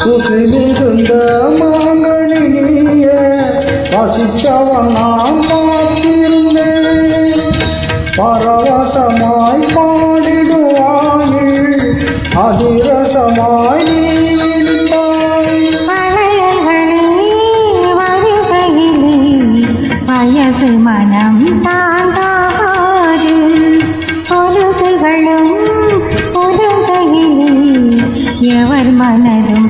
குசிலிருந்த மாங்கனி நீய வசிச்சவன் நான் பார்த்திருந்தேன். பரவசமாய் பாடிடுவானில் அதிரசமாய் நீத்தாய். வயசு மனம் தாங்காது கொலுசுகளும் பொருகையிலே எவர் மனதும்